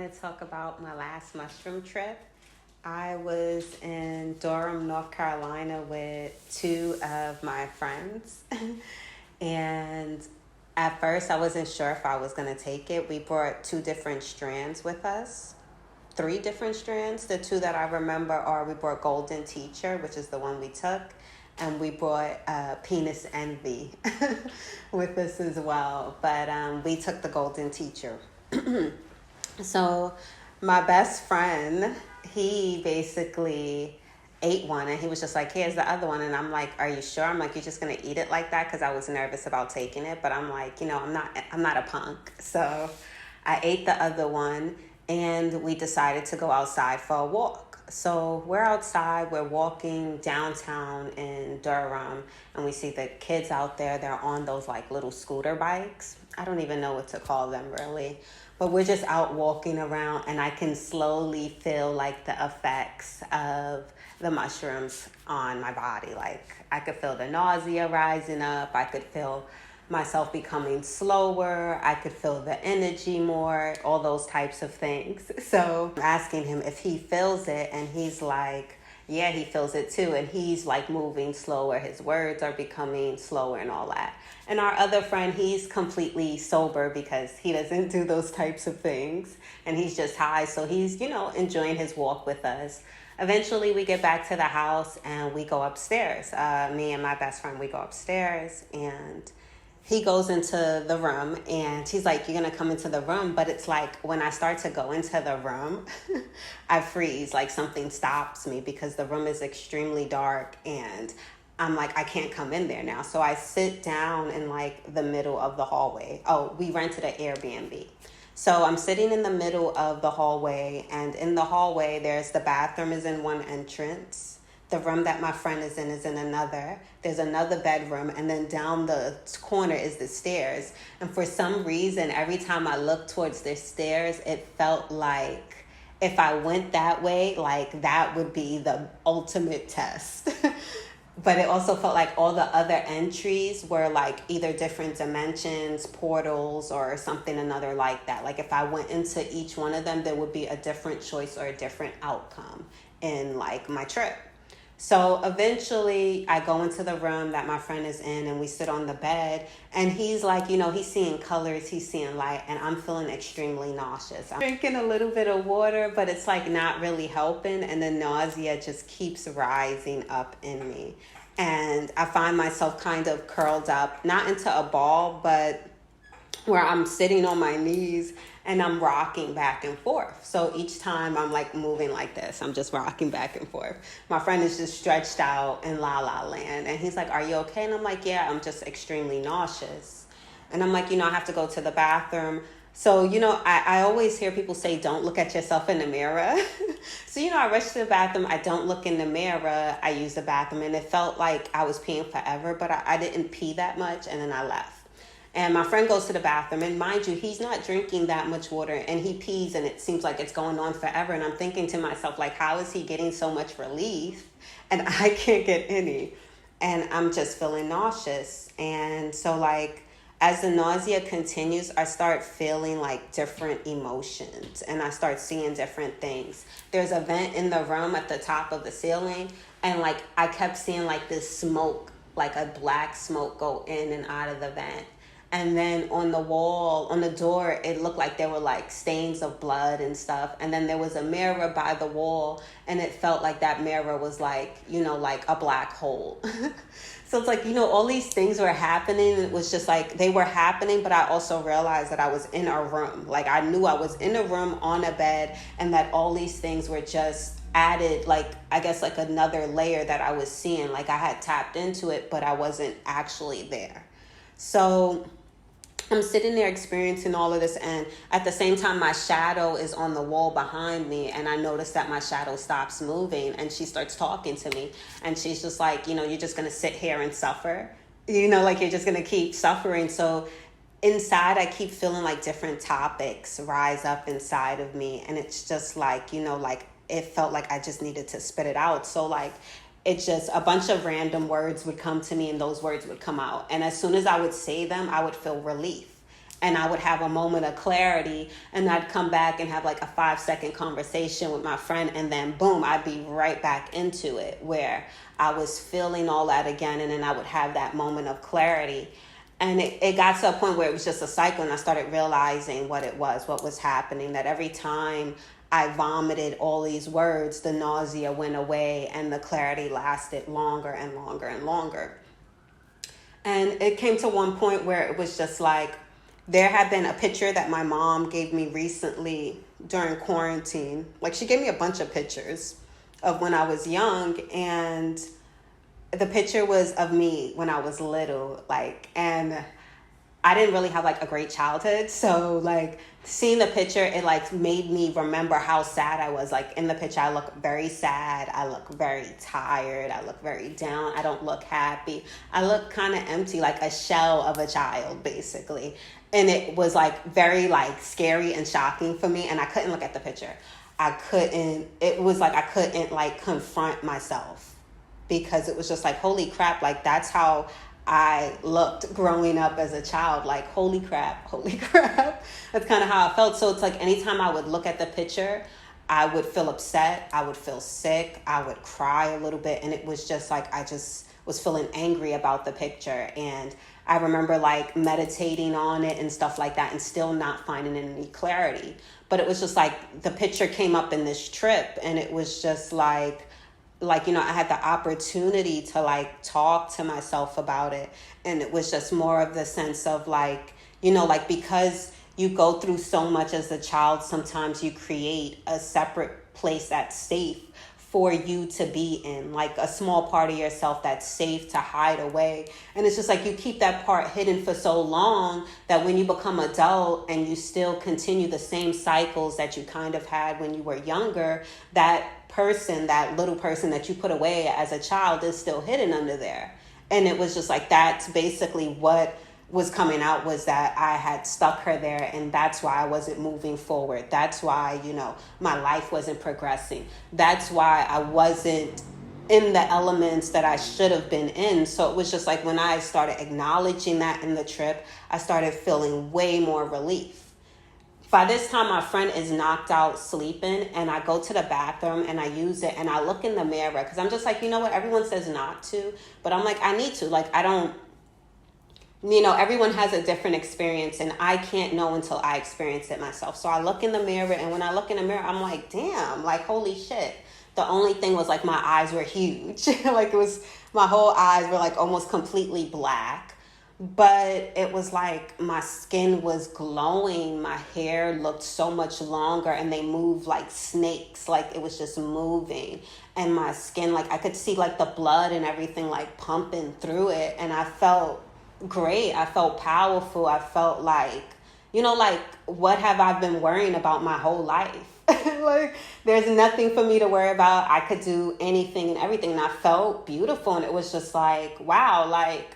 to talk about my last mushroom trip. I was in Durham, North Carolina with two of my friends. And at first, I wasn't sure if I was going to take it. We brought two different strands with us, three different strands. The two that I remember are we brought Golden Teacher, which is the one we took, and we brought Penis Envy with us as well. But we took the Golden Teacher. So my best friend, he basically ate one and he was just like, here's the other one. And I'm like, are you sure? I'm like, you're just going to eat it like that? Because I was nervous about taking it. But I'm like, I'm not a punk. So I ate the other one and we decided to go outside for a walk. So we're outside, we're walking downtown in Durham, and we see the kids out there. They're on those like little scooter bikes. I don't even know what to call them really. But we're just out walking around, and I can slowly feel like the effects of the mushrooms on my body. Like I could feel the nausea rising up. I could feel myself becoming slower. I could feel the energy more, all those types of things. So I'm asking him if he feels it, and he's like, yeah, he feels it too. And he's like moving slower. His words are becoming slower and all that. And our other friend, he's completely sober because he doesn't do those types of things. And he's just high. So he's, enjoying his walk with us. Eventually, we get back to the house and we go upstairs. Me and my best friend, we go upstairs, and he goes into the room and he's like, you're going to come into the room. But it's like when I start to go into the room, I freeze, like something stops me because the room is extremely dark and I'm like, I can't come in there now. So I sit down in like the middle of the hallway. Oh, we rented an Airbnb. So I'm sitting in the middle of the hallway, and in the hallway, there's the bathroom is in one entrance. The room that my friend is in another. There's another bedroom, and then down the corner is the stairs. And for some reason, every time I looked towards the stairs, it felt like if I went that way, like that would be the ultimate test. But it also felt like all the other entries were like either different dimensions, portals, or something another like that. Like if I went into each one of them, there would be a different choice or a different outcome in like my trip. So eventually I go into the room that my friend is in, and we sit on the bed, and he's like, he's seeing colors, he's seeing light, and I'm feeling extremely nauseous. I'm drinking a little bit of water, but it's like not really helping, and the nausea just keeps rising up in me. And I find myself kind of curled up, not into a ball, but where I'm sitting on my knees and I'm rocking back and forth. So each time I'm like moving like this, I'm just rocking back and forth. My friend is just stretched out in la la land. And he's like, are you okay? And I'm like, yeah, I'm just extremely nauseous. And I'm like, I have to go to the bathroom. So, I always hear people say, don't look at yourself in the mirror. So, I rush to the bathroom. I don't look in the mirror. I use the bathroom. And it felt like I was peeing forever, but I didn't pee that much. And then I left. And my friend goes to the bathroom, and mind you, he's not drinking that much water, and he pees, and it seems like it's going on forever. And I'm thinking to myself, like, how is he getting so much relief and I can't get any? And I'm just feeling nauseous. And so like, as the nausea continues, I start feeling like different emotions, and I start seeing different things. There's a vent in the room at the top of the ceiling, and like I kept seeing like this smoke, like a black smoke go in and out of the vent. And then on the wall, on the door, it looked like there were like stains of blood and stuff. And then there was a mirror by the wall, and it felt like that mirror was like, like a black hole. So it's like, all these things were happening. It was just like they were happening, but I also realized that I was in a room. Like I knew I was in a room on a bed, and that all these things were just added, like, I guess like another layer that I was seeing. Like I had tapped into it, but I wasn't actually there. So I'm sitting there experiencing all of this, and at the same time, my shadow is on the wall behind me, and I notice that my shadow stops moving, and she starts talking to me, and she's just like, you're just going to sit here and suffer, like you're just going to keep suffering. So inside, I keep feeling like different topics rise up inside of me, and it's just like, like it felt like I just needed to spit it out. So like, it's just a bunch of random words would come to me, and those words would come out. And as soon as I would say them, I would feel relief. and I would have a moment of clarity, and I'd come back and have like a 5-second conversation with my friend, and then boom, I'd be right back into it where I was feeling all that again, and then I would have that moment of clarity. And it got to a point where it was just a cycle, and I started realizing what it was, what was happening, that every time I vomited all these words, the nausea went away and the clarity lasted longer and longer and longer. And it came to one point where it was just like, there had been a picture that my mom gave me recently during quarantine. Like, she gave me a bunch of pictures of when I was young, and the picture was of me when I was little, like, and I didn't really have like a great childhood. So like seeing the picture, it like made me remember how sad I was. Like in the picture, I look very sad. I look very tired. I look very down. I don't look happy. I look kind of empty, like a shell of a child, basically. And it was like very like scary and shocking for me. And I couldn't look at the picture. It was like I couldn't like confront myself, because it was just like, holy crap, like that's how I looked growing up as a child. Like, holy crap, holy crap. That's kind of how I felt. So it's like anytime I would look at the picture, I would feel upset. I would feel sick. I would cry a little bit. And it was just like, I just was feeling angry about the picture. And I remember like meditating on it and stuff like that and still not finding any clarity. But it was just like the picture came up in this trip, and it was just like, you know, I had the opportunity to like talk to myself about it. And it was just more of the sense of like, you know, like because you go through so much as a child, sometimes you create a separate place that's safe for you to be in, like a small part of yourself that's safe to hide away. And it's just like you keep that part hidden for so long that when you become adult and you still continue the same cycles that you kind of had when you were younger, that little person that you put away as a child is still hidden under there. And it was just like, that's basically what was coming out, was that I had stuck her there, and that's why I wasn't moving forward. That's why, you know, my life wasn't progressing. That's why I wasn't in the elements that I should have been in. So it was just like when I started acknowledging that in the trip, I started feeling way more relief. By this time, my friend is knocked out sleeping, and I go to the bathroom and I use it and I look in the mirror, because I'm just like, you know what, everyone says not to, but I'm like, I need to. Like, I don't, you know, everyone has a different experience, and I can't know until I experience it myself. So I look in the mirror, and when I look in the mirror, I'm like, damn, like, holy shit. The only thing was like my eyes were huge. Like it was, my whole eyes were like almost completely black. But it was like my skin was glowing. My hair looked so much longer, and they moved like snakes. Like it was just moving. And my skin, like I could see like the blood and everything like pumping through it. And I felt great. I felt powerful. I felt like, you know, like what have I been worrying about my whole life? Like there's nothing for me to worry about. I could do anything and everything. And I felt beautiful. And it was just like, wow, like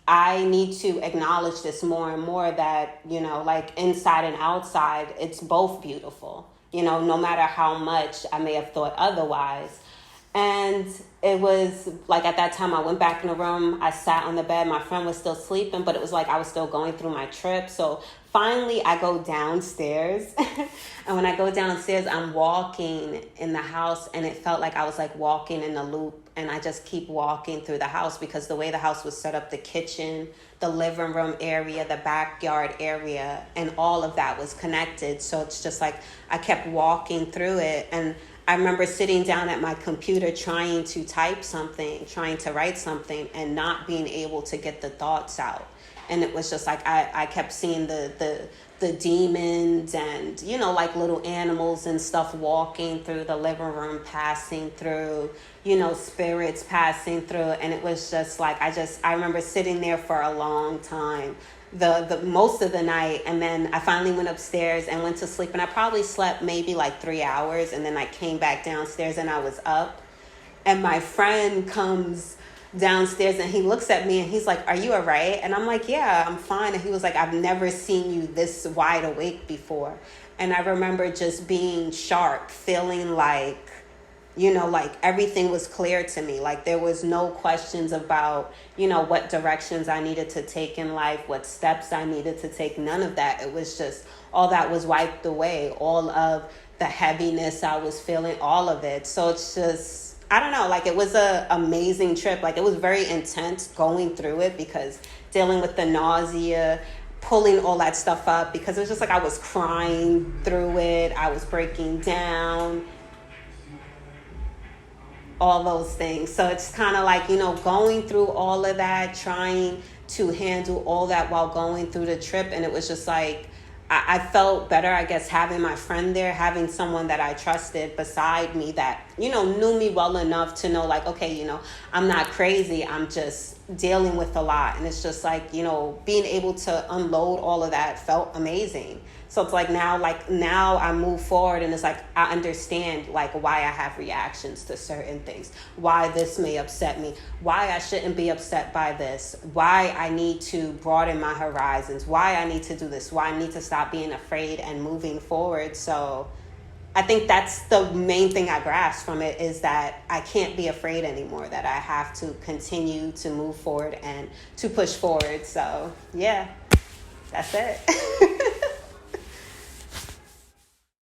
I need to acknowledge this more and more, that, you know, like inside and outside, it's both beautiful, you know, no matter how much I may have thought otherwise. And it was like at that time I went back in the room, I sat on the bed, my friend was still sleeping, but it was like I was still going through my trip. So finally I go downstairs and when I go downstairs, I'm walking in the house, and it felt like I was like walking in a loop. And I just keep walking through the house, because the way the house was set up, the kitchen, the living room area, the backyard area, and all of that was connected. So it's just like I kept walking through it. And I remember sitting down at my computer trying to type something, trying to write something, and not being able to get the thoughts out. And it was just like I kept seeing the demons and, you know, like little animals and stuff walking through the living room, passing through, you know, spirits passing through. And it was just like, I remember sitting there for a long time, the most of the night. And then I finally went upstairs and went to sleep, and I probably slept maybe like 3 hours. And then I came back downstairs and I was up, and my friend comes downstairs and he looks at me and he's like, "Are you all right?" And I'm like, "Yeah, I'm fine." And he was like, "I've never seen you this wide awake before." And I remember just being sharp, feeling like like everything was clear to me. Like there was no questions about, what directions I needed to take in life, what steps I needed to take. None of that. It was just all that was wiped away. All of the heaviness I was feeling, all of it. So it's just, I don't know, like it was a amazing trip. Like it was very intense going through it because dealing with the nausea, pulling all that stuff up, because it was just like I was crying through it. I was breaking down, all those things. So it's kind of like, going through all of that, trying to handle all that while going through the trip. And it was just like, I felt better, I guess, having my friend there, having someone that I trusted beside me that, knew me well enough to know like, okay, I'm not crazy. I'm just dealing with a lot. And it's just like, being able to unload all of that felt amazing. So it's like now I move forward and it's like I understand like why I have reactions to certain things, why this may upset me, why I shouldn't be upset by this, why I need to broaden my horizons, why I need to do this, why I need to stop being afraid and moving forward. So I think that's the main thing I grasp from it, is that I can't be afraid anymore, that I have to continue to move forward and to push forward. So yeah, that's it.